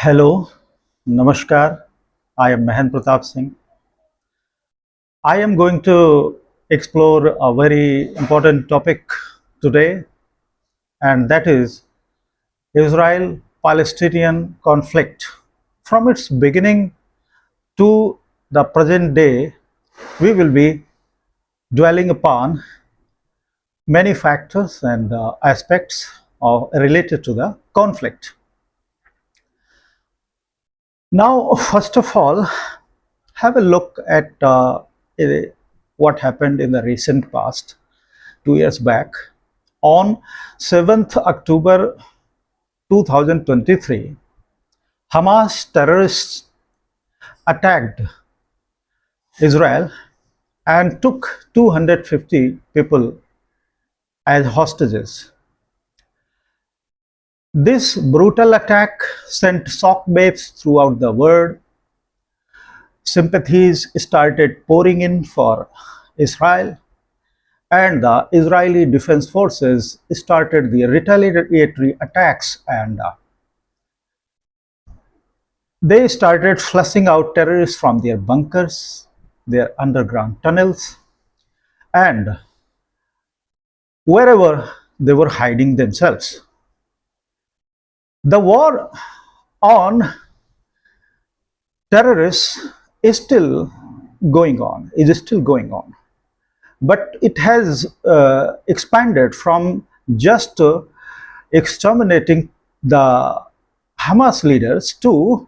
Hello, Namaskar. I am Mahen Pratap Singh. I am going to explore a very important topic today, and that is Israel Palestinian conflict. From its beginning to the present day, we will be dwelling upon many factors and aspects related to the conflict. Now, first of all, have a look at eh, what happened in the recent past, 2 years back. On 7th October 2023, Hamas terrorists attacked Israel and took 250 people as hostages. This brutal attack sent shockwaves throughout the world. Sympathies started pouring in for Israel, and the Israeli Defense Forces started the retaliatory attacks, and they started flushing out terrorists from their bunkers, their underground tunnels, and wherever they were hiding themselves. The war on terrorists is still is still going on, but it has expanded from just exterminating the Hamas leaders to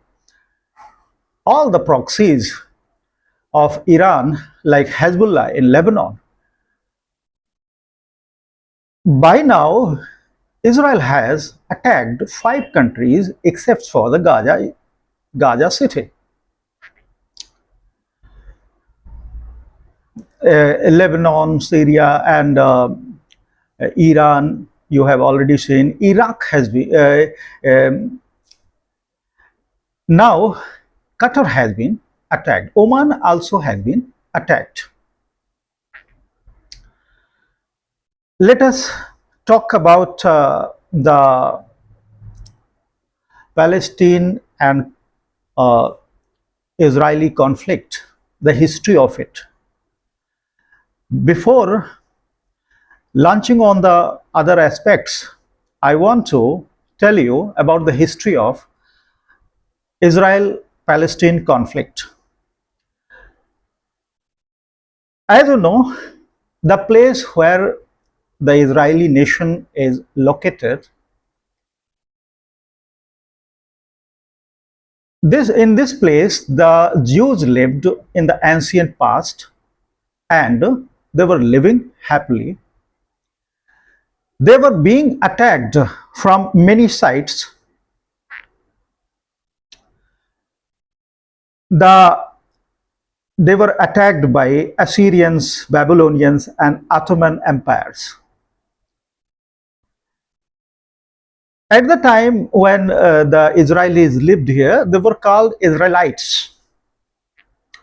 all the proxies of Iran, like Hezbollah in Lebanon. By now, Israel has attacked 5 countries except for the Gaza city. Lebanon, Syria, and Iran, you have already seen. Iraq has been. Now, Qatar has been attacked. Oman also has been attacked. Let us talk about the Palestine and uh, Israeli conflict, the history of it. Before launching on the other aspects, I want to tell you about the history of Israel Palestine conflict. As you know, the place where the Israeli nation is located, in this place the Jews lived in the ancient past, and they were living happily. They were being attacked from many sides. They were attacked by Assyrians, Babylonians, and Ottoman empires. At the time when the Israelis lived here, they were called Israelites,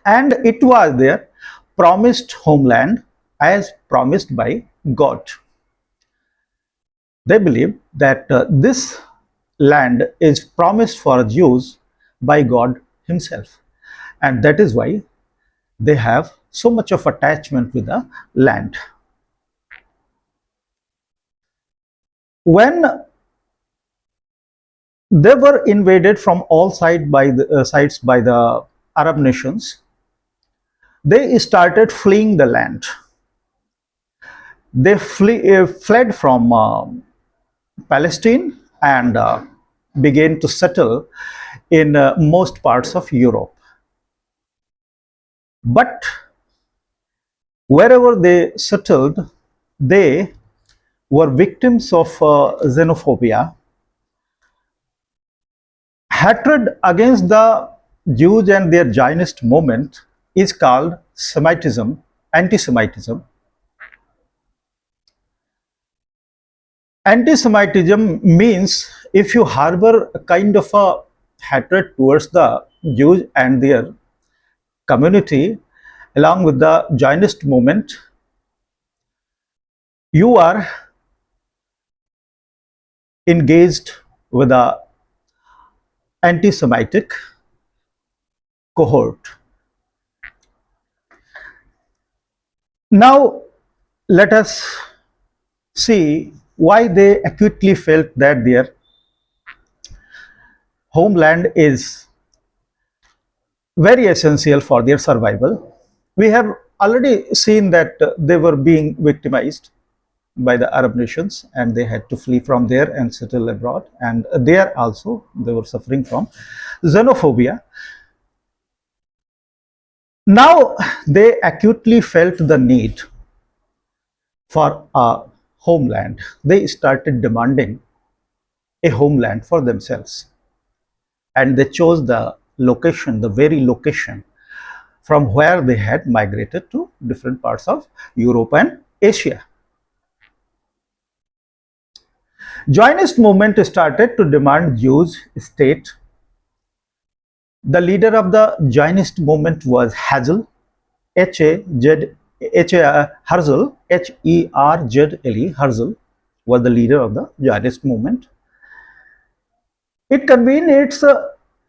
and it was their promised homeland as promised by God. They believed that this land is promised for Jews by God Himself, and that is why they have so much of attachment with the land. When they were invaded from all sides by the Arab nations, they started fleeing the land. They fled from Palestine and began to settle in most parts of Europe. But wherever they settled, they were victims of xenophobia. Hatred against the Jews and their Zionist movement is called Semitism, anti Semitism. Anti Semitism means if you harbor a kind of a hatred towards the Jews and their community, along with the Zionist movement, you are engaged with the anti Semitic cohort. Now, let us see why they acutely felt that their homeland is very essential for their survival. We have already seen that they were being victimized by the Arab nations and they had to flee from there and settle abroad. And there also they were suffering from xenophobia. Now they acutely felt the need for a homeland. They started demanding a homeland for themselves. And they chose the location, the very location from where they had migrated to different parts of Europe and Asia. Zionist movement started to demand Jews state. The leader of the Zionist movement was Hazel, Herzl, Herzl, Herzl was the leader of the Zionist movement. It convened its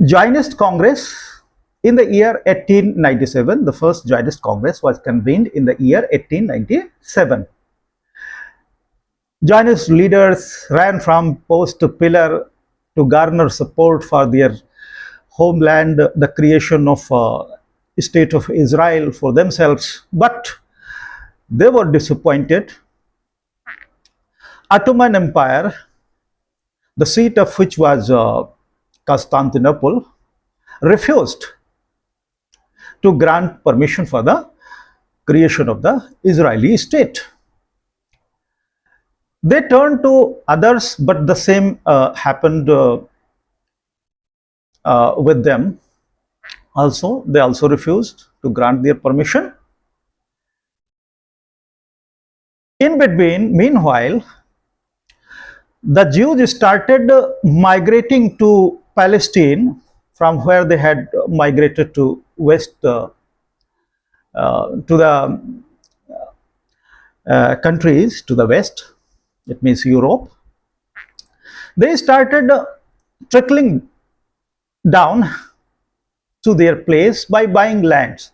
Zionist Congress in the year 1897. The first Zionist Congress was convened in the year 1897. Zionist leaders ran from post to pillar to garner support for their homeland, the creation of state of Israel for themselves, but they were disappointed. Ottoman Empire, the seat of which was Constantinople, refused to grant permission for the creation of the Israeli state. They turned to others, but the same happened with them. Also, they also refused to grant their permission. In between, meanwhile, the Jews started migrating to Palestine from where they had migrated to west to the countries to the west. It means Europe. They started trickling down to their place by buying lands.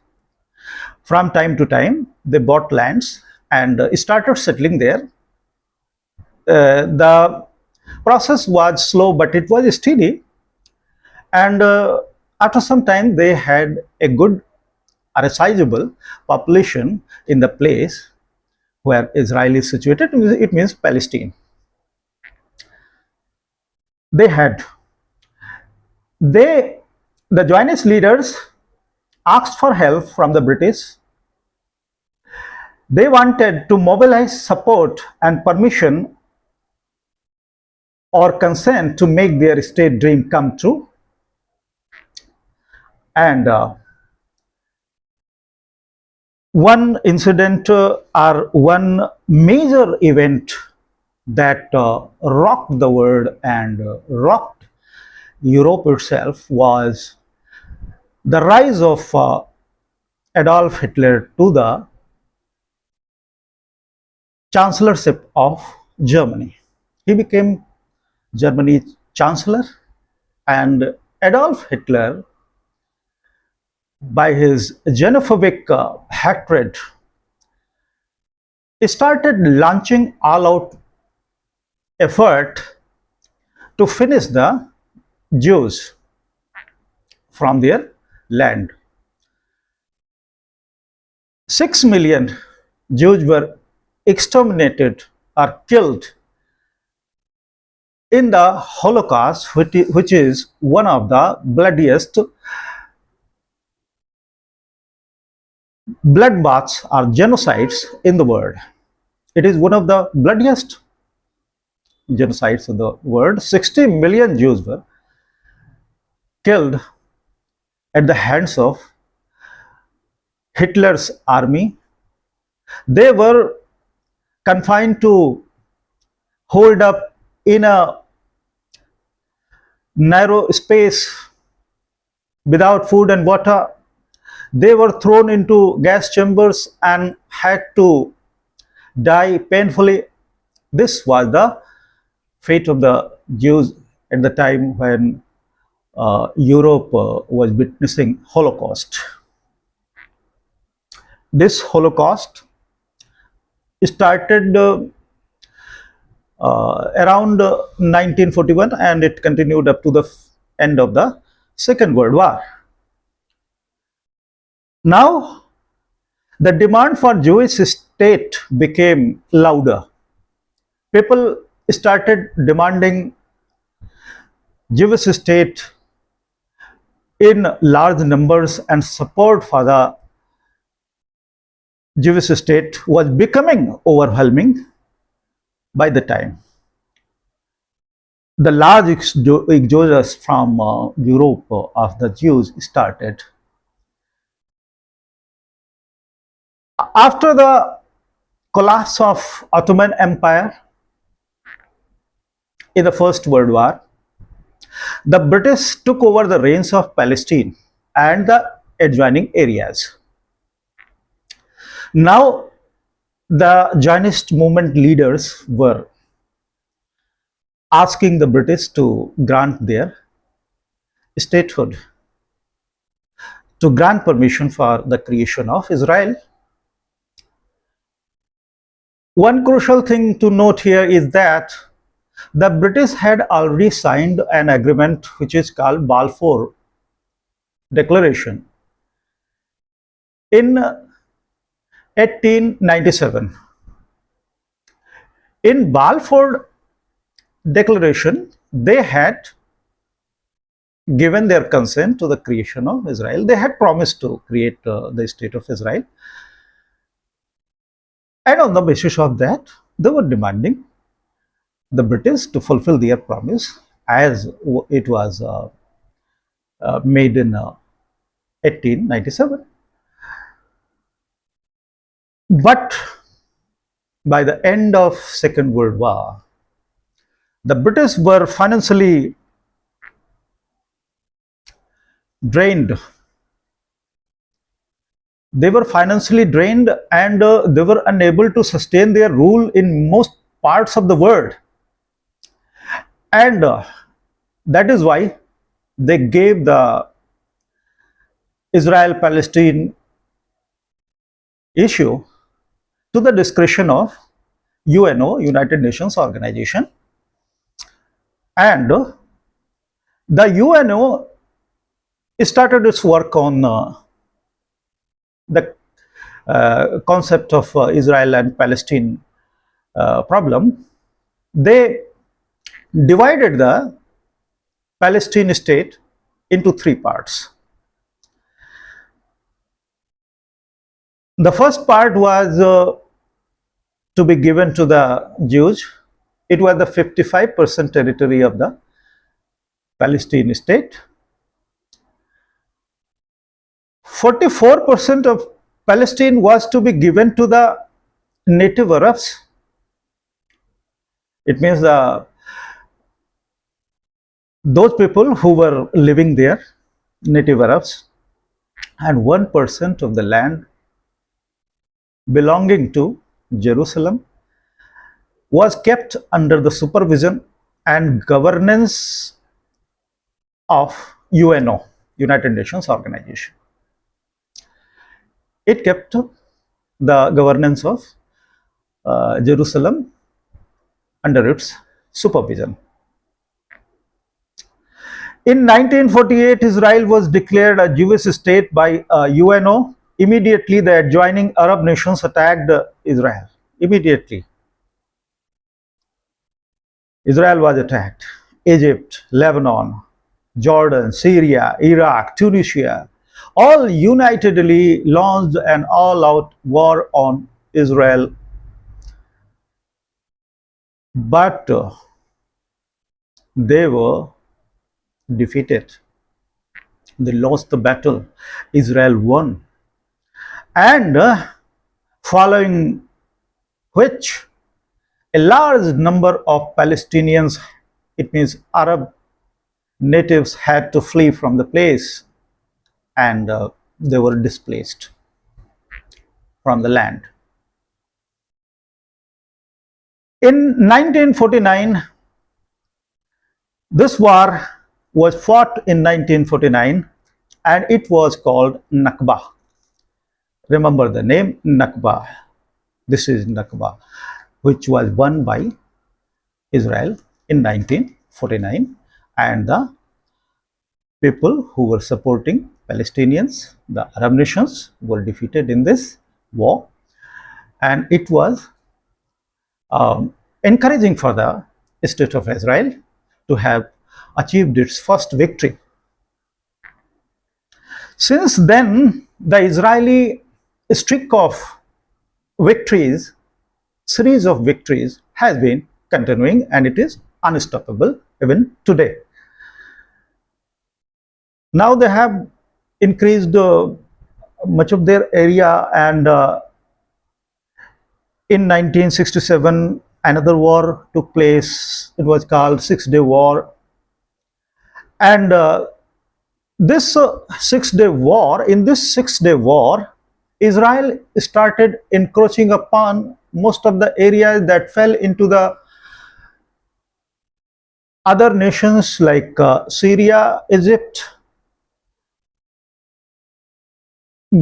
From time to time, they bought lands and started settling there. The process was slow, but it was steady. And after some time, they had a good or a sizable population in the place where Israel is situated. It means Palestine. They had they the Zionist leaders asked for help from the British. They wanted to mobilize support and permission or consent to make their state dream come true. And one incident or one major event that rocked the world and rocked Europe itself was the rise of Adolf Hitler to the chancellorship of Germany. He became Germany's chancellor, and Adolf Hitler, by his xenophobic hatred, started launching all-out effort to finish the Jews from their land. 6 million Jews were exterminated or killed in the Holocaust, which is one of the bloodiest bloodbaths or genocides in the world. It is one of the bloodiest genocides in the world. 60 million Jews were killed at the hands of Hitler's army. They were confined to hold up in a narrow space without food and water. They were thrown into gas chambers and had to die painfully. This was the fate of the Jews at the time when Europe was witnessing Holocaust. This Holocaust started around 1941 and it continued up to the end of the Second World War. Now, the demand for Jewish state became louder. People started demanding Jewish state in large numbers, and support for the Jewish state was becoming overwhelming by the time. The large exodus from Europe of the Jews started. After the collapse of Ottoman Empire in the First World War, the British took over the reins of Palestine and the adjoining areas. Now, the Zionist movement leaders were asking the British to grant their statehood, to grant permission for the creation of Israel. One crucial thing to note here is that the British had already signed an agreement which is called Balfour Declaration in 1897. In Balfour Declaration, they had given their consent to the creation of Israel. They had promised to create the state of Israel. And on the basis of that, they were demanding the British to fulfill their promise as it was made in 1897. But by the end of Second World War, the British were financially drained. They were financially drained and they were unable to sustain their rule in most parts of the world. And that is why they gave the Israel-Palestine issue to the discretion of UNO, United Nations Organization. And the UNO started its work on the concept of Israel and Palestine problem. They divided the Palestine state into three parts. The first part was to be given to the Jews. It was the 55% territory of the Palestine state. 44% of Palestine was to be given to the native Arabs. It means those people who were living there, native Arabs, and 1% of the land belonging to Jerusalem was kept under the supervision and governance of UNO, United Nations Organization. It kept the governance of Jerusalem under its supervision. In 1948, Israel was declared a Jewish state by UNO. Immediately, the adjoining Arab nations attacked Israel. Immediately, Israel was attacked. Egypt, Lebanon, Jordan, Syria, Iraq, Tunisia, all unitedly launched an all-out war on Israel. But they were defeated. They lost the battle. Israel won. And following which, a large number of Palestinians, it means Arab natives, had to flee from the place and they were displaced from the land. In 1949, this war was fought in 1949 and it was called Nakba. Remember the name Nakba. This is Nakba, which was won by Israel in 1949, and the people who were supporting Palestinians, the Arab nations, were defeated in this war, and it was encouraging for the state of Israel to have achieved its first victory. Since then, the Israeli streak of victories, series of victories, has been continuing and it is unstoppable even today. Now they have increased much of their area, and in 1967 another war took place. It was called Six-Day War, and this 6-day war, in this 6-day war, Israel started encroaching upon most of the areas that fell into the other nations like Syria, Egypt,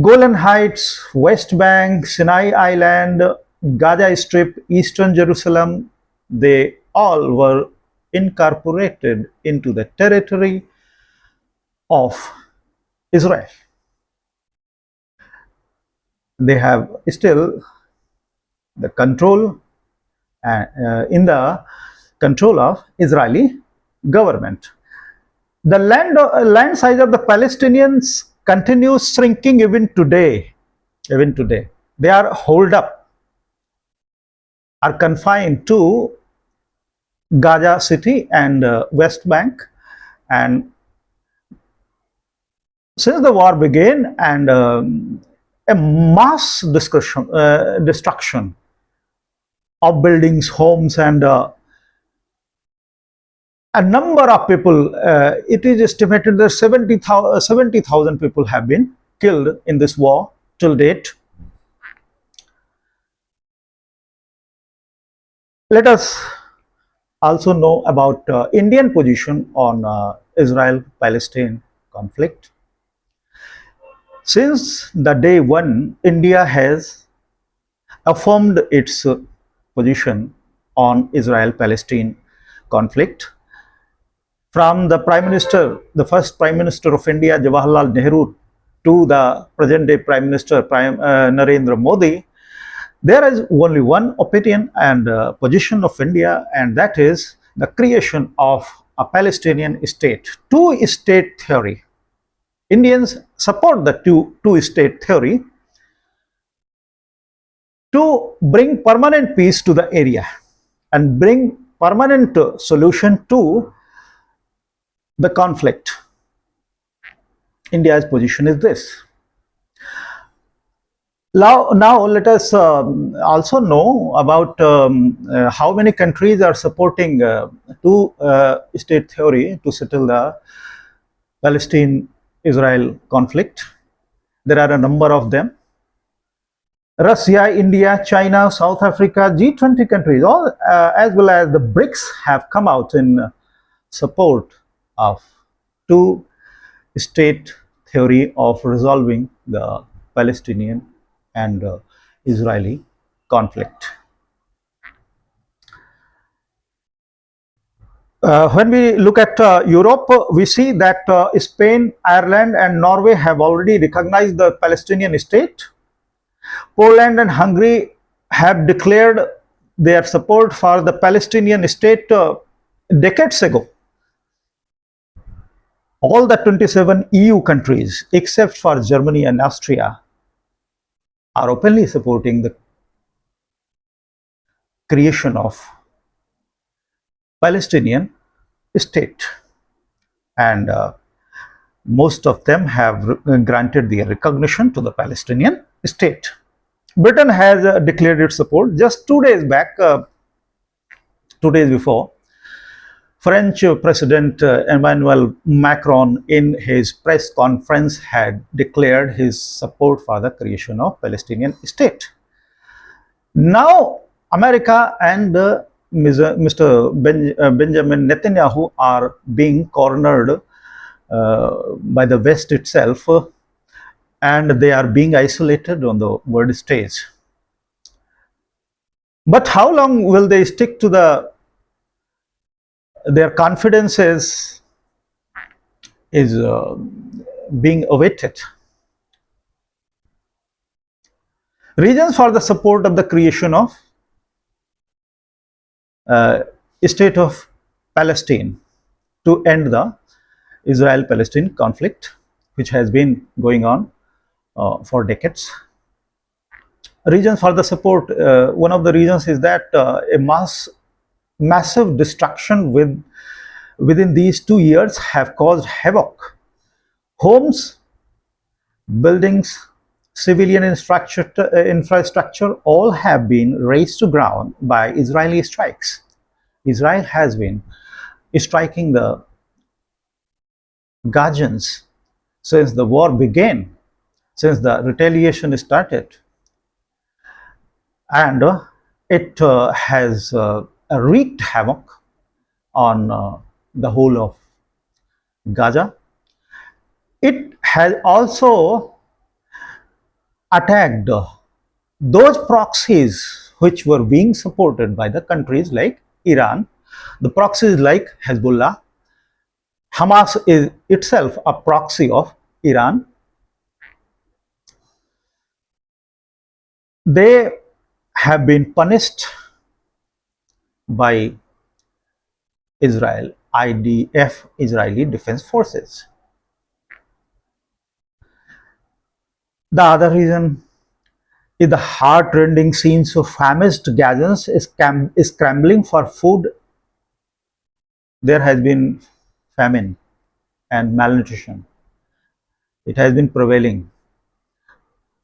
Golan Heights, West Bank, Sinai Island, Gaza Strip, Eastern Jerusalem. They all were incorporated into the territory of Israel. They have still the control in the control of Israeli government. The land size of the Palestinians continues shrinking even today. Even today, they are holed up, are confined to Gaza City and West Bank, and since the war began, and a mass destruction of buildings, homes, and a number of people, it is estimated that 70,000 people have been killed in this war till date. Let us also know about Indian position on Israel-Palestine conflict. Since the day one, India has affirmed its position on Israel-Palestine conflict. From the Prime Minister, the first Prime Minister of India, Jawaharlal Nehru, to the present day Prime Minister, Narendra Modi, there is only one opinion and position of India, and that is the creation of a Palestinian state, two-state theory. Indians support the two-state theory to bring permanent peace to the area and bring permanent solution to the conflict. India's position is this. Now let us also know about how many countries are supporting two-state theory to settle the Palestine-Israel conflict. There are a number of them. Russia, India, China, South Africa, G20 countries, all as well as the BRICS have come out in support of two-state theory of resolving the Palestinian and Israeli conflict. When we look at Europe, we see that Spain, Ireland, and Norway have already recognized the Palestinian state. Poland and Hungary have declared their support for the Palestinian state decades ago. All the 27 EU countries, except for Germany and Austria, are openly supporting the creation of Palestinian state, and most of them have granted their recognition to the Palestinian state. Britain has declared its support just 2 days back, 2 days before. French President Emmanuel Macron, in his press conference, had declared his support for the creation of Palestinian state. Now, America and Mr. Benjamin Netanyahu are being cornered by the West itself, and they are being isolated on the world stage. But how long will they stick to their confidences is being awaited. Reasons for the support of the creation of uh, state of Palestine to end the Israel-Palestine conflict, which has been going on for decades. Reasons for the support. One of the reasons is that massive destruction within these 2 years have caused havoc. Homes, buildings, civilian infrastructure all have been razed to ground by Israeli strikes. Israel has been striking the Gazans since the war began, since the retaliation started, and it has wreaked havoc on the whole of Gaza. It has also attacked those proxies which were being supported by the countries like Iran, the proxies like Hezbollah. Hamas is itself a proxy of Iran. They have been punished by Israel, IDF, Israeli Defense Forces. The other reason is the heart-rending scenes of famished Gazans scrambling for food. There has been famine and malnutrition. It has been prevailing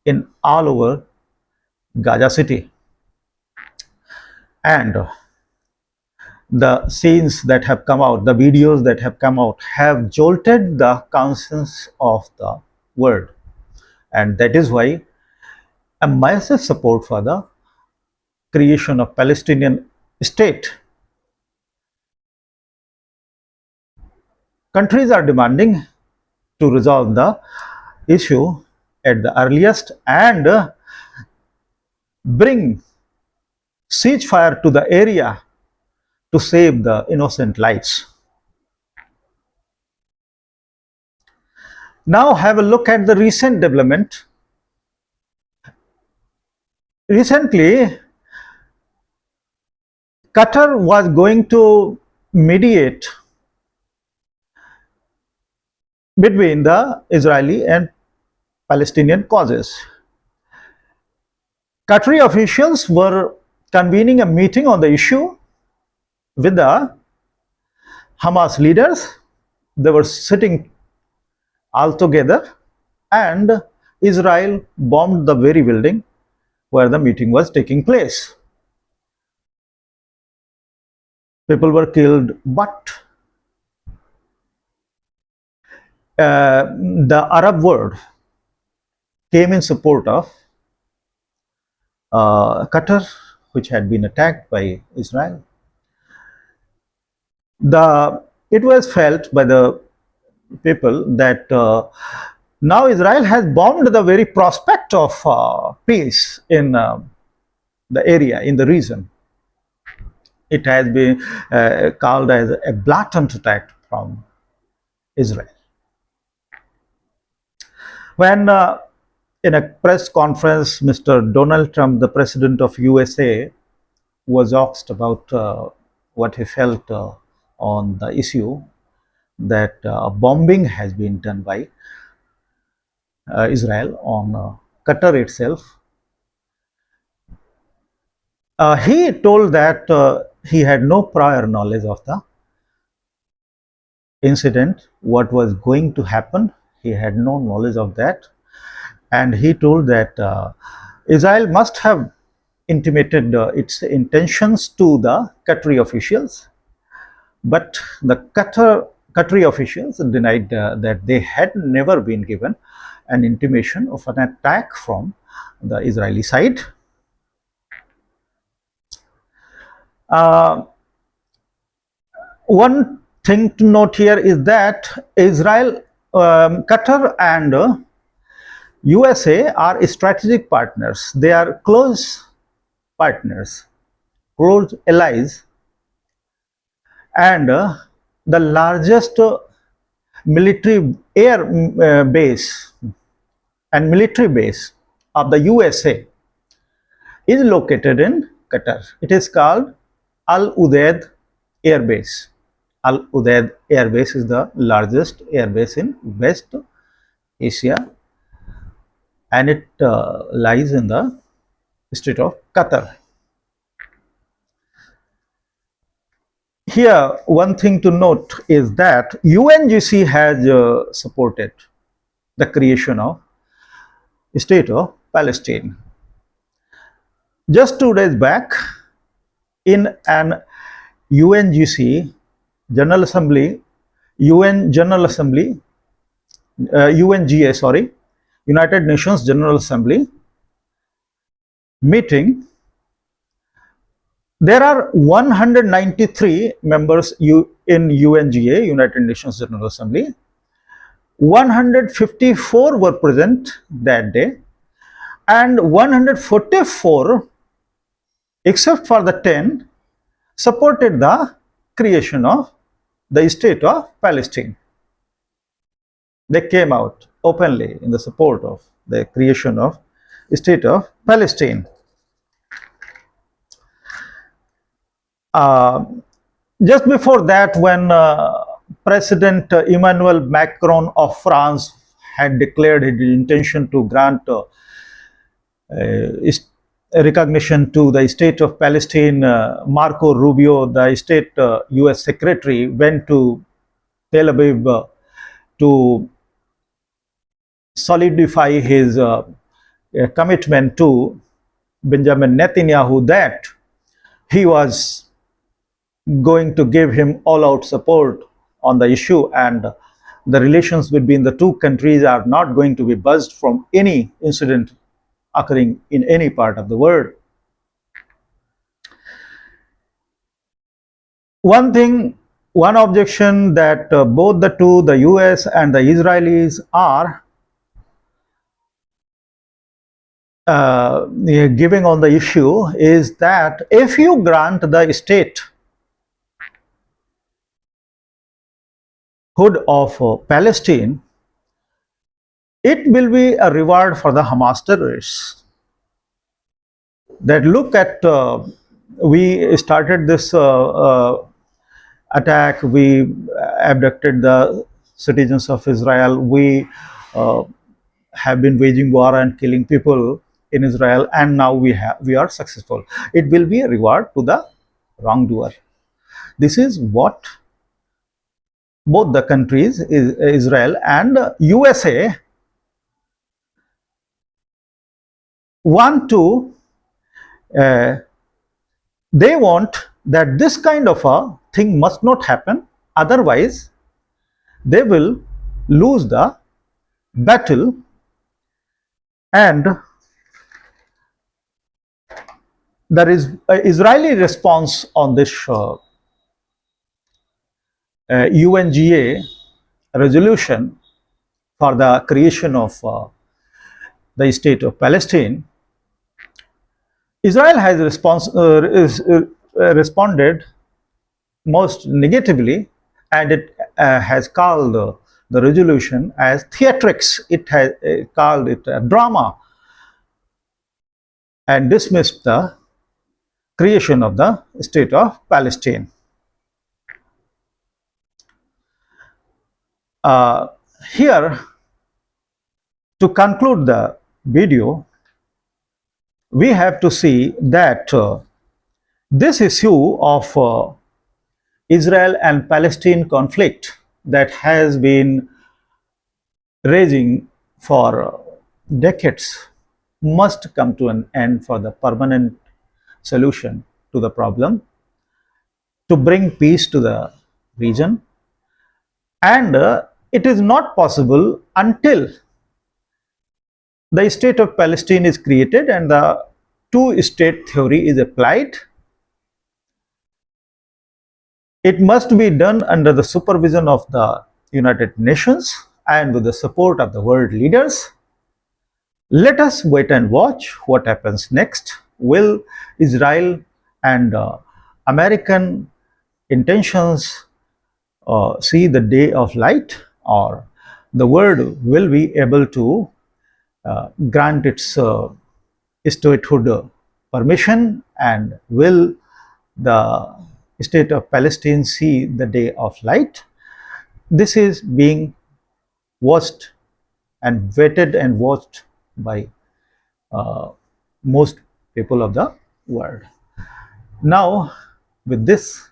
in all over Gaza city. And the scenes that have come out, the videos that have come out, have jolted the conscience of the world. And that is why a massive support for the creation of Palestinian state. Countries are demanding to resolve the issue at the earliest and bring ceasefire to the area to save the innocent lives. Now have a look at the recent development. Recently, Qatar was going to mediate between the Israeli and Palestinian causes. Qatari officials were convening a meeting on the issue with the Hamas leaders. They were sitting all together, and Israel bombed the very building where the meeting was taking place. People were killed, but the Arab world came in support of Qatar, which had been attacked by Israel. It was felt by the people that now Israel has bombed the very prospect of peace in the area, in the region. It has been called as a blatant attack from Israel. When in a press conference, Mr. Donald Trump, the president of USA, was asked about what he felt on the issue that bombing has been done by Israel on Qatar itself. He told that he had no prior knowledge of the incident, what was going to happen. He had no knowledge of that. And he told that Israel must have intimated its intentions to the Qatari officials, but the Qatari officials denied that they had never been given an intimation of an attack from the Israeli side. Uh, One thing to note here is that Israel, Qatar, and USA are strategic partners. They are close partners, close allies, and the largest military air base and military base of the USA is located in Qatar. It is called Al Udeid Air Base. Al Udeid Air Base is the largest air base in West Asia, and it lies in the state of Qatar. Here, one thing to note is that UNGC has supported the creation of state of Palestine. Just 2 days back, in an UNGC General Assembly, UN General Assembly, UNGA, sorry, United Nations General Assembly meeting, there are 193 members in UNGA, United Nations General Assembly. 154 were present that day, and 144, except for the 10, supported the creation of the state of Palestine. They came out openly in the support of the creation of state of Palestine. Uh, just before that, when President Emmanuel Macron of France had declared his intention to grant recognition to the state of Palestine, Marco Rubio, the state US secretary, went to Tel Aviv to solidify his commitment to Benjamin Netanyahu that he was going to give him all out support on the issue, and the relations between the two countries are not going to be buzzed from any incident occurring in any part of the world. One thing, one objection that both the two, the US and the Israelis, are giving on the issue is that if you grant the statehood of Palestine, it will be a reward for the Hamas terrorists. That look at, we started this attack, we abducted the citizens of Israel, we have been waging war and killing people in Israel, and now we are successful. It will be a reward to the wrongdoer. This is what both the countries, Israel and USA, want to. They want that this kind of a thing must not happen. Otherwise, they will lose the battle, and there is an Israeli response on this UNGA resolution for the creation of the state of Palestine. Israel has responded most negatively, and it has called the resolution as theatrics. It has called it a drama, and dismissed the creation of the state of Palestine. Uh, Here, to conclude the video, we have to see that this issue of Israel and Palestine conflict that has been raging for decades must come to an end for the permanent solution to the problem, to bring peace to the region. And it is not possible until the state of Palestine is created and the two-state theory is applied, It must be done under the supervision of the United Nations and with the support of the world leaders. Let us wait and watch what happens next. Will Israel and American intentions see the day of light, or the world will be able to grant its statehood permission, and will the state of Palestine see the day of light? This is being watched and waited and watched by uh, most people of the world. Now, with this,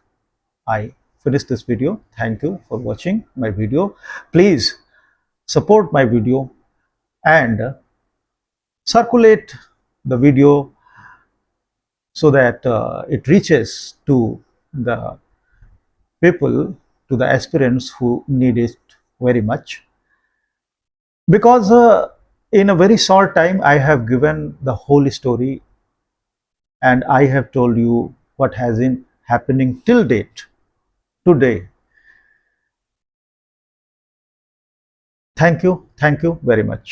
I finish this video. Thank you for watching my video. Please support my video and circulate the video so that it reaches to the people, to the aspirants who need it very much. Because in a very short time, I have given the whole story and I have told you what has been happening till date, today. Thank you very much.